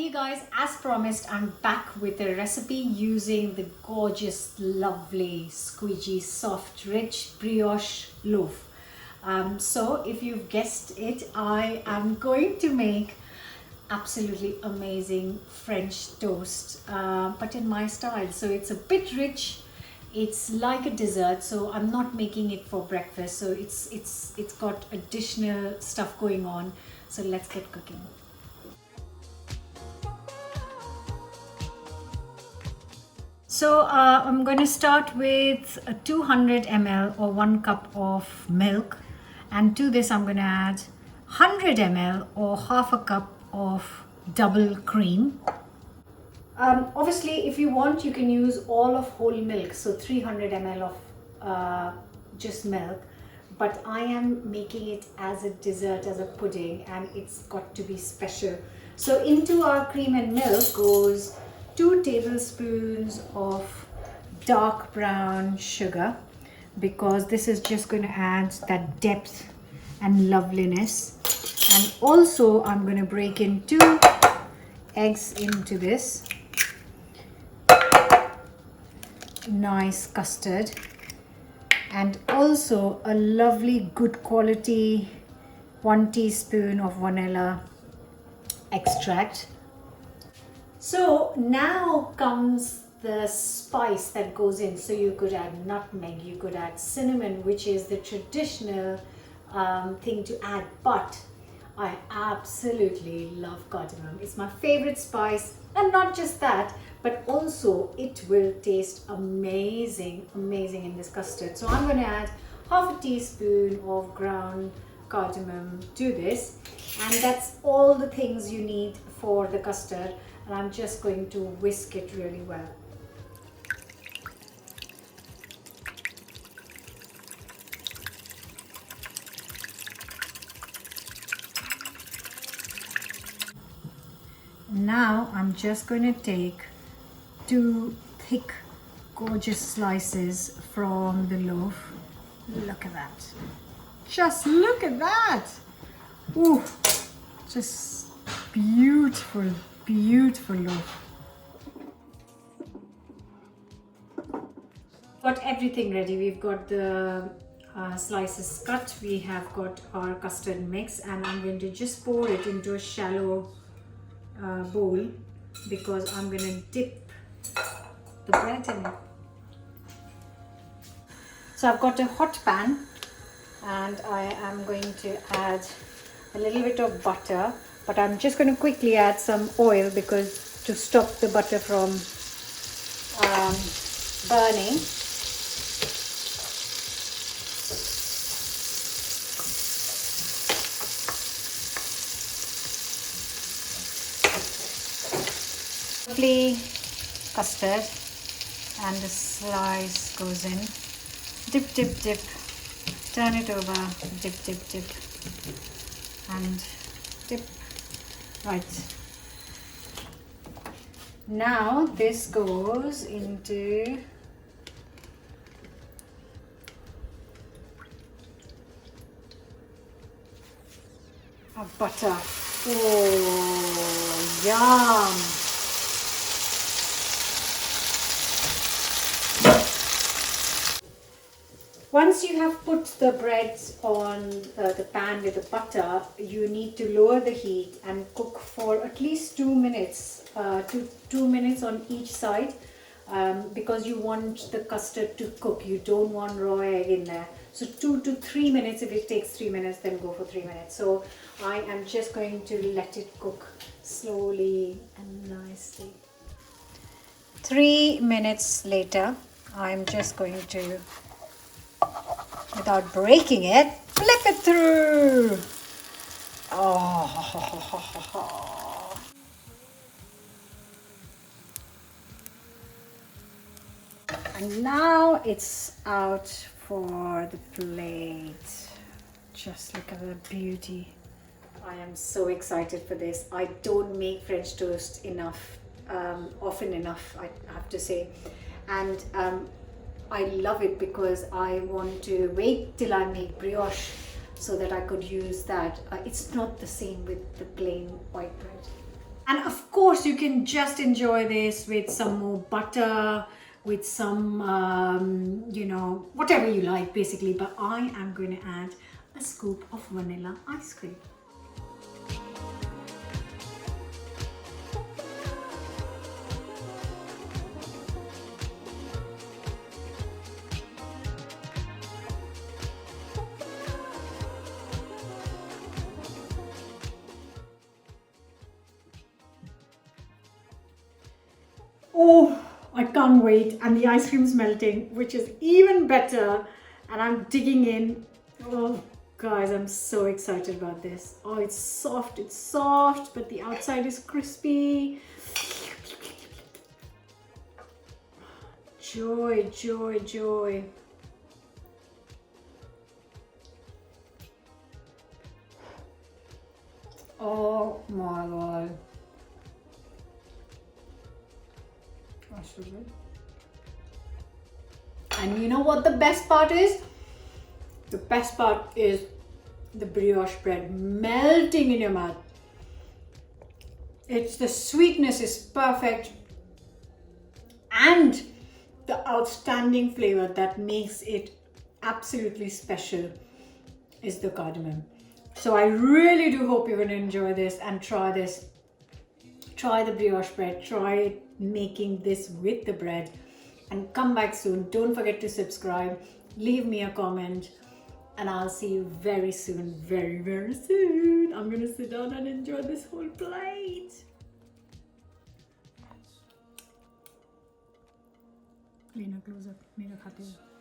Hey guys, as promised, I'm back with a recipe using the gorgeous, lovely, squeegee, soft, rich brioche loaf. So if you've guessed it, I am going to make absolutely amazing French toast, but in my style. So it's a bit rich. It's like a dessert, so I'm not making it for breakfast. So it's got additional stuff going on. So let's get cooking. So I'm going to start with a 200 ml or 1 cup of milk, and to this I'm going to add 100 ml or half a cup of double cream. Obviously if you want you can use all of whole milk, so 300 ml of just milk, but I am making it as a dessert, as a pudding, and it's got to be special. So into our cream and milk goes 2 tablespoons of dark brown sugar, because this is just going to add that depth and loveliness. And also I'm going to break in 2 eggs into this. Nice custard, and also a lovely good quality 1 teaspoon of vanilla extract. So now comes the spice that goes in. So you could add nutmeg, you could add cinnamon, which is the traditional thing to add, but I absolutely love cardamom. It's my favorite spice, and not just that, but also it will taste amazing in this custard. So I'm going to add half a teaspoon of ground cardamom to this, and that's all the things you need for the custard. And I'm just going to whisk it really well. Now I'm just going to take 2 thick, gorgeous slices from the loaf. Look at that. Just look at that. Ooh, just beautiful, beautiful loaf. Got everything ready. We've got the slices cut. We have got our custard mix, and I'm going to just pour it into a shallow bowl, because I'm going to dip the bread in it. So I've got a hot pan, and I am going to add a little bit of butter, but I'm just going to quickly add some oil, because to stop the butter from burning. Lovely custard, and the slice goes in. Dip, dip, dip. Turn it over. Dip, dip, dip. And dip. Right. Now this goes into a butter. Oh, yum! Once you have put the bread on the pan with the butter, you need to lower the heat and cook for at least 2 minutes, 2 minutes on each side, because you want the custard to cook. You don't want raw egg in there. So 2 to 3 minutes. If it takes 3 minutes, then go for 3 minutes. So I am just going to let it cook slowly and nicely. 3 minutes later, I'm just going to, without breaking it, flip it through. Oh. And now it's out for the plate. Just look at the beauty. I am so excited for this. I don't make French toast enough, often enough, I have to say. And I love it because I want to wait till I make brioche so that I could use that. It's not the same with the plain white bread. And of course, you can just enjoy this with some more butter, with some, whatever you like basically. But I am going to add a scoop of vanilla ice cream. Oh, I can't wait. And the ice cream's melting, which is even better. And I'm digging in. Oh, guys, I'm so excited about this. Oh, it's soft, but the outside is crispy. Joy, joy, joy. Oh my God. That's so good. And you know what the best part is? The best part is the brioche bread melting in your mouth. The sweetness is perfect, and the outstanding flavor that makes it absolutely special is the cardamom. So I really do hope you're going to enjoy this and try this. Try the brioche bread, try making this with the bread, and come back soon. Don't forget to subscribe, leave me a comment, and I'll see you very soon, very, very soon. I'm gonna sit down and enjoy this whole plate. लेना close up, मेरा खाते हुए.